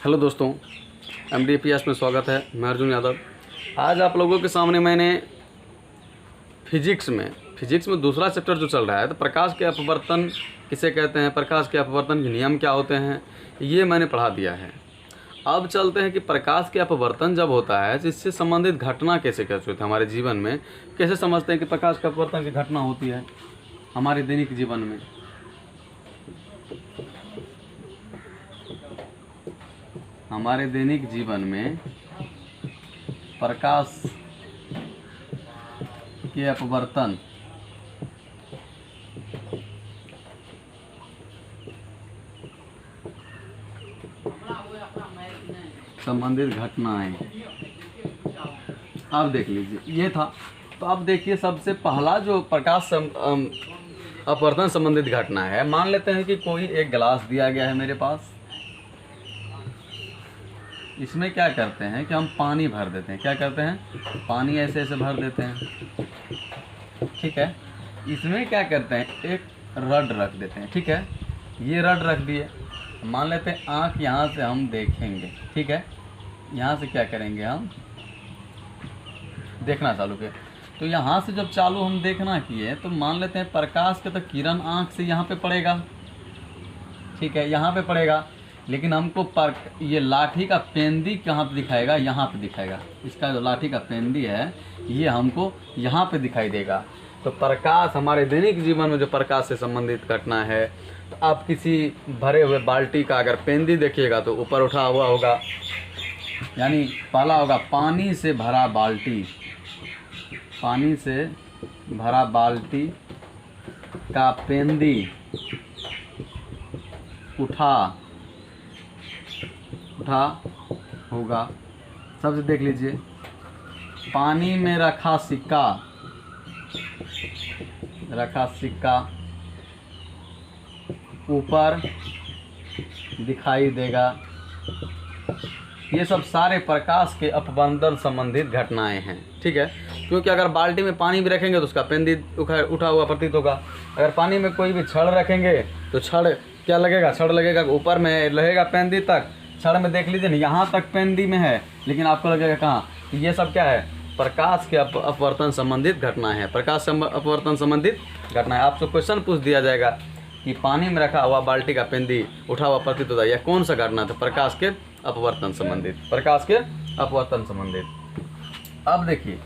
Hello दोस्तों, MDPS में स्वागत है। मैं अर्जुन यादव। आज आप लोगों के सामने मैंने फिजिक्स में दूसरा चैप्टर जो चल रहा है, तो प्रकाश के अपवर्तन किसे कहते हैं, प्रकाश के अपवर्तन के नियम क्या होते हैं, ये मैंने पढ़ा दिया है। अब चलते हैं कि प्रकाश के अपवर्तन जब होता है तो इससे संबंधित घटना कैसे होती है हमारे जीवन में, कैसे समझते हैं कि प्रकाश के अपवर्तन की घटना होती है हमारे दैनिक जीवन में। हमारे दैनिक जीवन में प्रकाश के अपवर्तन संबंधित घटनाएं। अब देख लीजिए, ये था। तो अब देखिए, सबसे पहला जो प्रकाश अपवर्तन संबंधित घटना है, मान लेते हैं कि कोई एक गिलास दिया गया है मेरे पास। इसमें क्या करते हैं कि हम पानी भर देते हैं। क्या करते हैं? पानी ऐसे ऐसे भर देते हैं, ठीक है। इसमें क्या करते हैं, एक रड रख देते हैं, ठीक है। ये रड रख दिए। मान लेते हैं आँख यहाँ से हम देखेंगे, ठीक है। यहाँ से क्या करेंगे, हम देखना चालू किए। तो यहाँ से जब चालू हम देखना किए, तो मान लेते हैं प्रकाश का तो किरण आँख से यहाँ पे पड़ेगा, ठीक है, यहाँ पे पड़ेगा। लेकिन हमको ये लाठी का पेंदी कहाँ पे दिखाएगा? यहाँ पे दिखाएगा। इसका जो लाठी का पेंदी है, ये हमको यहाँ पे दिखाई देगा। तो प्रकाश हमारे दैनिक जीवन में जो प्रकाश से संबंधित घटना है, तो आप किसी भरे हुए बाल्टी का अगर पेंदी देखिएगा तो ऊपर उठा हुआ होगा, यानी पहला होगा पानी से भरा बाल्टी। पानी से भरा बाल्टी का पेंदी उठा होगा। सबसे देख लीजिए, पानी में रखा सिक्का ऊपर दिखाई देगा। ये सब सारे प्रकाश के अपवर्तन संबंधित घटनाएं हैं, ठीक है। क्योंकि अगर बाल्टी में पानी भी रखेंगे तो उसका पेंदी उठा हुआ प्रतीत होगा। अगर पानी में कोई भी छड़ रखेंगे तो छड़ क्या लगेगा? छड़ लगेगा ऊपर में, रहेगा पेंदी तक। छड़ में देख लीजिए ना, यहाँ तक पेंदी में है, लेकिन आपको लगेगा कहाँ? ये सब क्या है? प्रकाश के अपवर्तन संबंधित घटना है। प्रकाश अपवर्तन संबंधित घटना है। आपसे क्वेश्चन पूछ दिया जाएगा कि पानी में रखा हुआ बाल्टी का पेंदी उठा हुआ प्रतीत होता है, यह कौन सा घटना था? प्रकाश के अपवर्तन संबंधित, प्रकाश के अपवर्तन संबंधित। अब देखिए,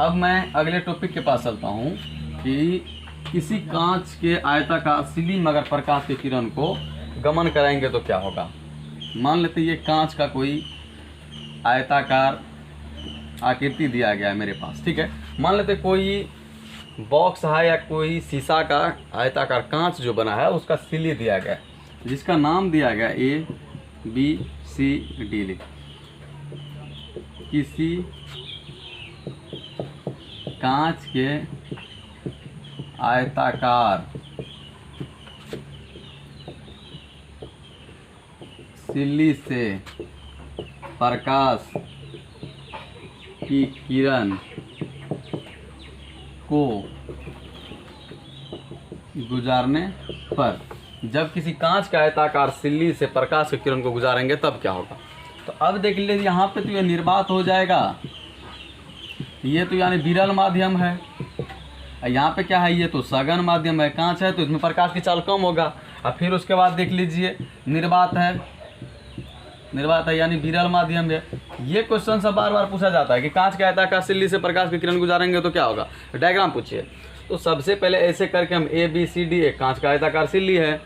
अब मैं अगले टॉपिक के पास चलता हूँ कि किसी कांच के आयताकार सिली में अगर प्रकाश की किरण को गमन कराएंगे तो क्या होगा। मान लेते ये कांच का कोई आयताकार आकृति दिया गया है मेरे पास, ठीक है। मान लेते कोई बॉक्स है या कोई शीशा का आयताकार कांच जो बना है, उसका सिली दिया गया है, जिसका नाम दिया गया ABCD लिख। किसी कांच के आयताकार सिल्ली से प्रकाश की किरण को गुजारने पर, जब किसी कांच के आयताकार सिल्ली से प्रकाश की किरण को गुजारेंगे तब क्या होगा। तो अब देख लीजिए, यहाँ पे तो ये निर्वात हो जाएगा। ये तो यानी विरल माध्यम है। यहाँ पे क्या है? ये तो सघन माध्यम है। कांच है तो इसमें प्रकाश की चाल कम होगा। और फिर उसके बाद देख लीजिए, निर्वात है यानी विरल माध्यम है। ये क्वेश्चन सब बार बार पूछा जाता है कि कांच के आयताकार सिल्ली से प्रकाश की किरण गुजारेंगे तो क्या होगा। डायग्राम पूछिए। तो सबसे पहले ऐसे करके हम ABCD, एक कांच का आयताकार सिल्ली है।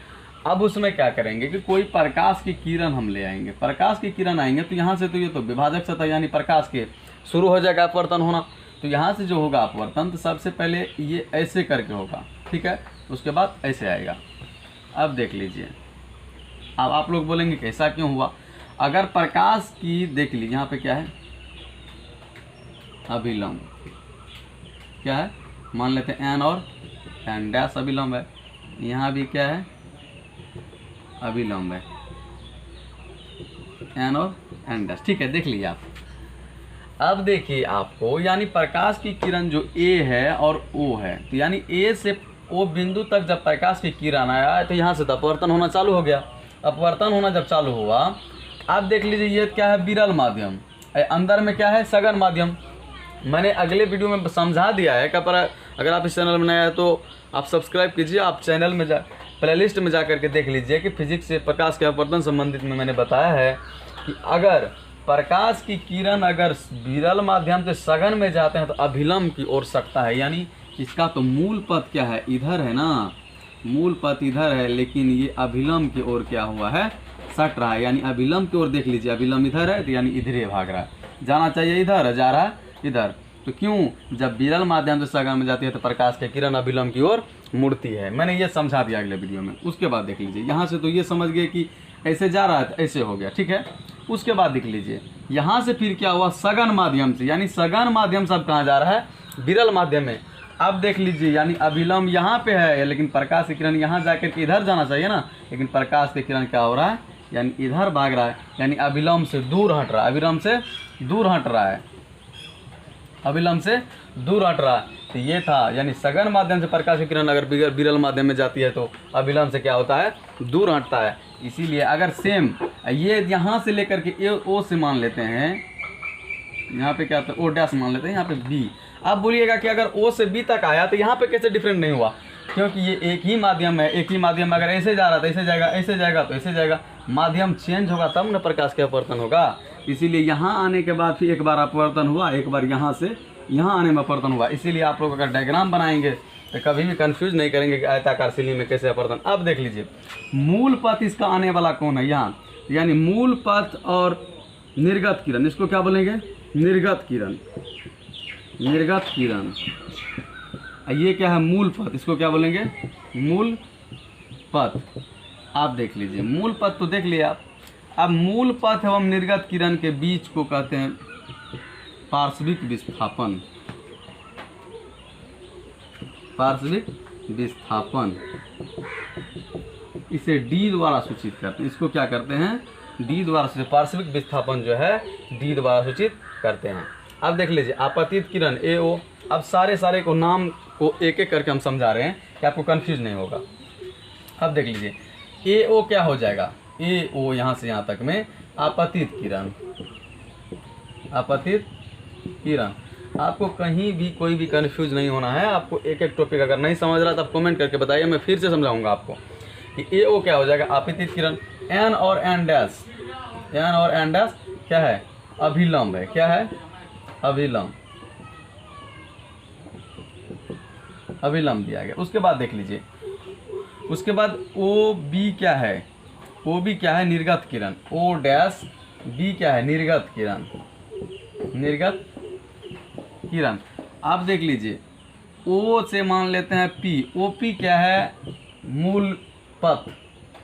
अब उसमें क्या करेंगे कि कोई प्रकाश की किरण हम ले आएंगे। प्रकाश की किरण आएंगे तो यहाँ से तो ये तो विभाजक सतह यानी प्रकाश के शुरू हो जाएगा अपवर्तन होना। तो यहाँ से जो होगा अपवर्तन, तो सबसे पहले ये ऐसे करके होगा, ठीक है। उसके बाद ऐसे आएगा। अब देख लीजिए, अब आप लोग बोलेंगे कि ऐसा क्यों हुआ। अगर प्रकाश की देख लीजिए, यहाँ पे क्या है? अभिलंब। क्या है? मान लेते हैं N और N' अभिलंब है। यहाँ भी क्या है? अभिलंब है, N और N', ठीक है। देख लीजिए आप। अब देखिए आपको, यानी प्रकाश की किरण जो A है और O है, तो यानी A से O बिंदु तक जब प्रकाश की किरण आया तो यहाँ से अपवर्तन होना चालू हो गया। अपवर्तन होना जब चालू हुआ आप देख लीजिए ये क्या है, विरल माध्यम, अंदर में क्या है, सघन माध्यम। मैंने अगले वीडियो में समझा दिया है, पर अगर आप इस चैनल में नया है तो आप सब्सक्राइब कीजिए, आप चैनल में प्लेलिस्ट में जा करके देख लीजिए कि फिजिक्स से प्रकाश के अपवर्तन संबंधित में मैंने बताया है कि अगर प्रकाश की किरण अगर विरल माध्यम से सघन में जाते हैं तो अभिलंब की ओर सकता है, यानी इसका तो मूल पथ क्या है, इधर है ना, मूल पथ इधर है, लेकिन ये अभिलंब की ओर क्या हुआ है, सट रहा है, यानी अभिलंब की ओर देख लीजिए, अभिलंब इधर है तो यानी इधर ही भाग रहा है, जाना चाहिए इधर, जा रहा है इधर। तो क्यों, जब विरल माध्यम से सघन में जाती है तो प्रकाश की किरण अभिलंब की ओर मुड़ती है। मैंने ये समझा दिया अगले वीडियो में। उसके बाद देख लीजिए, यहाँ से तो ये समझ गए कि ऐसे जा रहा है तो ऐसे हो गया, ठीक है। उसके बाद देख लीजिए यहाँ से फिर क्या हुआ, सघन माध्यम से, यानी सघन माध्यम से अब कहाँ जा रहा है, विरल माध्यम में। अब देख लीजिए यानी अभिलंब यहाँ पे है, लेकिन प्रकाश की किरण यहाँ जाकर के इधर जाना चाहिए ना, लेकिन प्रकाश की किरण क्या हो रहा है, यानी इधर भाग रहा है, यानी अभिलंब से दूर हट रहा है, अभिलंब से दूर हट रहा है, अभिलंब से दूर हट रहा है। तो ये था, यानी सघन माध्यम से प्रकाश की किरण अगर विरल माध्यम में जाती है तो अभिलंब से क्या होता है, दूर हटता है। इसीलिए अगर सेम ये यहाँ से लेकर के ए ओ से मान लेते हैं, यहाँ पे क्या होता है, ओ डैश मान लेते हैं, यहाँ पे बी। आप बोलिएगा कि अगर ओ से बी तक आया तो यहाँ पे कैसे डिफरेंट नहीं हुआ, क्योंकि ये एक ही माध्यम है, एक ही माध्यम में अगर ऐसे जा रहा था ऐसे जाएगा, ऐसे जाएगा तो ऐसे जाएगा, माध्यम चेंज होगा तब न प्रकाश का अपवर्तन होगा। इसीलिए यहाँ आने के बाद फिर एक बार अपवर्तन हुआ, एक बार यहाँ से यहाँ आने में अपवर्तन हुआ। इसीलिए आप लोग अगर डायग्राम बनाएंगे तो कभी भी कंफ्यूज नहीं करेंगे कि आयताकार सिली में कैसे अपवर्तन। अब देख लीजिए मूल पथ इसका आने वाला कौन है, यहाँ, यानी मूल पथ और निर्गत किरण, इसको क्या बोलेंगे, निर्गत किरण, निर्गत किरण। ये क्या है, मूल पथ, इसको क्या बोलेंगे, मूल पथ। आप देख लीजिए मूल पथ तो देख लिया आप। अब मूल पथ एवं निर्गत किरण के बीच को कहते हैं पार्श्विक विस्थापन, पार्श्विक विस्थापन। इसे डी द्वारा सूचित करते हैं, इसको क्या करते हैं, डी द्वारा सूचित, पार्श्विक विस्थापन जो है डी द्वारा सूचित करते हैं। अब देख लीजिए आपतित किरण ए ओ। अब सारे को नाम को एक एक करके हम समझा रहे हैं कि आपको कंफ्यूज नहीं होगा। अब देख लीजिए ए ओ क्या हो जाएगा, ए ओ यहाँ से यहाँ तक में आपतित किरण, आपतित किरण। आपको कहीं भी कोई भी कंफ्यूज नहीं होना है। आपको एक एक टॉपिक अगर नहीं समझ रहा तो आप कमेंट करके बताइए, मैं फिर से समझाऊंगा आपको कि ए ओ क्या हो जाएगा, आपतित किरण। एन और एन डैश, एन और एन डैश क्या है, अभिलंब है, क्या है, अभिलंब, अभिलंब दिया गया। उसके बाद देख लीजिए, उसके बाद ओ बी क्या है, ओ बी क्या है, निर्गत किरण। ओ डैश बी क्या है, निर्गत किरण, निर्गत किरण। आप देख लीजिए ओ से मान लेते हैं पी, ओ पी क्या है, मूल पथ,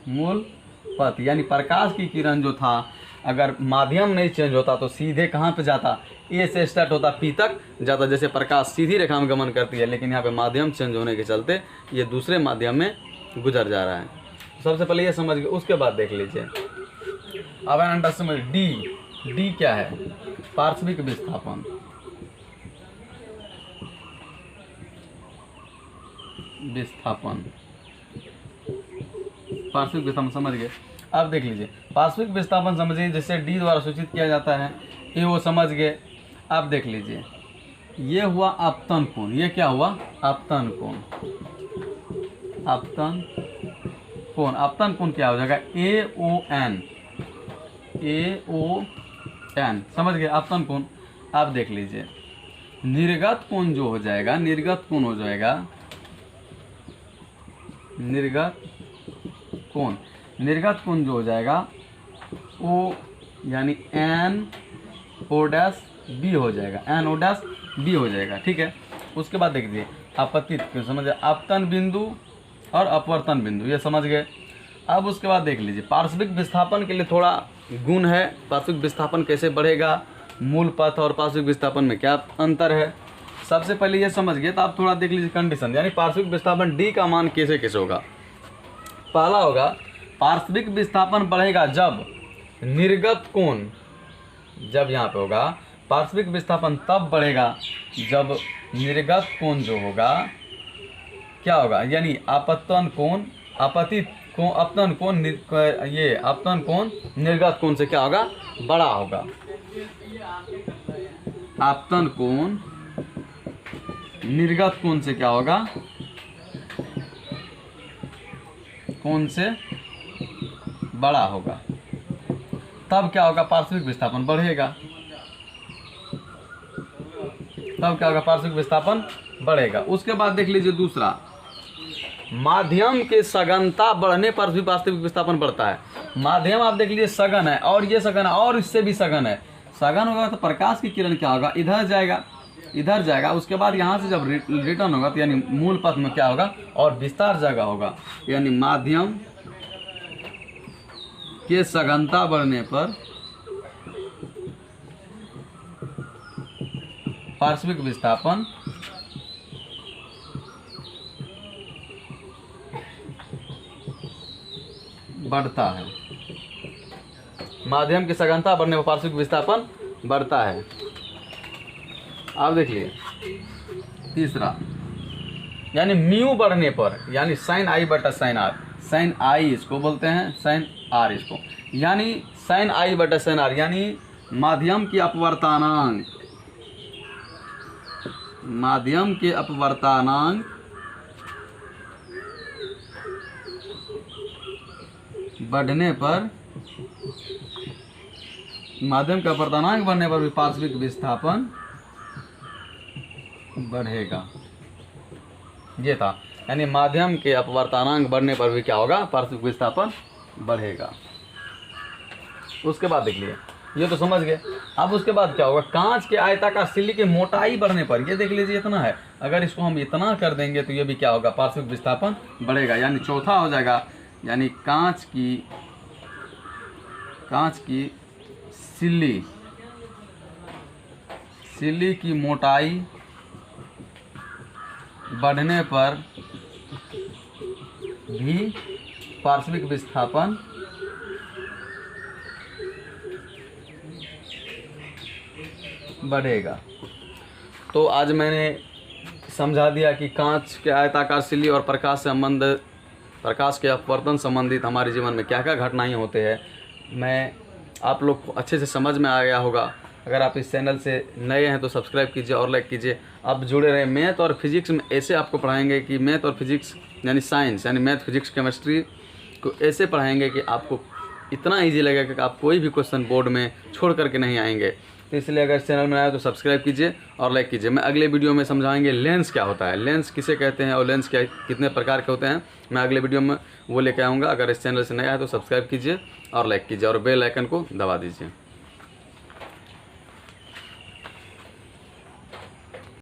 मूल पथ, यानी प्रकाश की किरण जो था अगर माध्यम नहीं चेंज होता तो सीधे कहाँ पे जाता, ए से स्टार्ट होता पी तक जाता, जैसे प्रकाश सीधी रेखा में गमन करती है, लेकिन यहाँ पे माध्यम चेंज होने के चलते ये दूसरे माध्यम में गुजर जा रहा है। सबसे पहले ये समझ गए। उसके बाद देख लीजिए अब अंडर समझ डी, डी क्या है, पार्श्विक विस्थापन, विस्थापन, पार्श्विक विस्थापन समझ गए। अब देख लीजिए पार्श्विक विस्थापन समझिए जिसे डी द्वारा सूचित किया जाता है, ये वो समझ गए। अब देख लीजिए ये हुआ आपतन कोण, ये क्या हुआ, आपतन कोण, आपतन कोण। आपतन कोण क्या हो जाएगा, ए ओ एन, ए ओ एन, समझ गए आपतन कोण। आप देख लीजिए निर्गत कोण जो हो जाएगा, निर्गत कोण हो जाएगा, निर्गत कोण, निर्गत कोण जो हो जाएगा ओ यानी एन ओ डैश बी हो जाएगा, एन ओ डैश बी हो जाएगा, ठीक है। उसके बाद देख लीजिए आपतित कोण, समझ आपतन बिंदु और अपवर्तन बिंदु, ये समझ गए। अब उसके बाद देख लीजिए पार्श्विक विस्थापन के लिए थोड़ा गुण है, पार्श्विक विस्थापन कैसे बढ़ेगा, मूल पथ और पार्श्विक विस्थापन में क्या अंतर है। सबसे पहले ये समझ गए तो आप थोड़ा देख लीजिए कंडीशन, यानी पार्श्विक विस्थापन डी का मान कैसे कैसे होगा। पहला होगा पार्श्विक विस्थापन बढ़ेगा जब निर्गत कोण, जब यहाँ पे होगा पार्श्विक विस्थापन तब बढ़ेगा जब निर्गत कोण जो होगा क्या होगा, यानी आपतन कोण, आपतित अपतन कोण ये अपतन कोण निर्गत कोण से क्या होगा, बड़ा होगा। आपतन कोण निर्गत कोण से क्या होगा, कोण से बड़ा होगा। तब क्या होगा, पार्श्विक विस्थापन बढ़ेगा। तब क्या होगा, पार्श्विक विस्थापन बढ़ेगा। उसके बाद देख लीजिए दूसरा, माध्यम के सघनता बढ़ने पर भी वास्तविक विस्थापन बढ़ता है। माध्यम आप देख लीजिए सघन है, और ये सघन है, और इससे भी सघन है। सघन होगा तो प्रकाश की किरण क्या होगा, इधर जाएगा, इधर जाएगा। उसके बाद यहाँ से जब रिटर्न होगा तो यानी मूल पथ में क्या होगा, और विस्तार जगह होगा। यानी माध्यम के सघनता बढ़ने पर पार्श्विक विस्थापन बढ़ता है। माध्यम की सघनता बढ़ने पर पार्श्विक विस्थापन बढ़ता है। अब देखिए तीसरा, यानी म्यू बढ़ने पर, यानी साइन आई बटा साइन आर, साइन आई इसको बोलते हैं, साइन आर इसको, यानी साइन आई बटा साइन आर, यानी माध्यम की अपवर्तनांक, माध्यम के अपवर्तनांक बढ़ने पर, माध्यम का अपवर्तनांक बढ़ने पर भी पार्श्विक विस्थापन बढ़ेगा। ये था, यानी माध्यम के अपवर्तनांक बढ़ने पर भी क्या होगा, पार्श्विक विस्थापन बढ़ेगा। उसके बाद देख लिए, ये तो समझ गए। अब उसके बाद क्या होगा, कांच के आयताकार सिल्ली की मोटाई बढ़ने पर, ये देख लीजिए इतना है, अगर इसको हम इतना कर देंगे तो ये भी क्या होगा, पार्श्विक विस्थापन बढ़ेगा। यानी चौथा हो जाएगा, यानी कांच की सिल्ली की मोटाई बढ़ने पर भी पार्श्विक विस्थापन बढ़ेगा। तो आज मैंने समझा दिया कि कांच के आयताकार सिल्ली और प्रकाश के अपवर्तन संबंधित हमारे जीवन में क्या क्या घटनाएं होते हैं। मैं आप लोग को अच्छे से समझ में आ गया होगा। अगर आप इस चैनल से नए हैं तो सब्सक्राइब कीजिए और लाइक कीजिए। आप जुड़े रहें। मैथ और फिजिक्स में ऐसे आपको पढ़ाएंगे कि मैथ और फिजिक्स यानी साइंस यानी मैथ फिजिक्स केमिस्ट्री को ऐसे पढ़ाएंगे कि आपको इतना इजी लगेगा कि आप कोई भी क्वेश्चन बोर्ड में छोड़ करके नहीं आएंगे। तो इसलिए अगर चैनल में आए तो सब्सक्राइब कीजिए और लाइक कीजिए। मैं अगले वीडियो में समझाएंगे लेंस क्या होता है, लेंस किसे कहते हैं और लेंस क्या कितने प्रकार के होते हैं। मैं अगले वीडियो में वो लेकर आऊँगा। अगर इस चैनल से नया है तो सब्सक्राइब कीजिए और लाइक कीजिए और बेल आइकन को दबा दीजिए।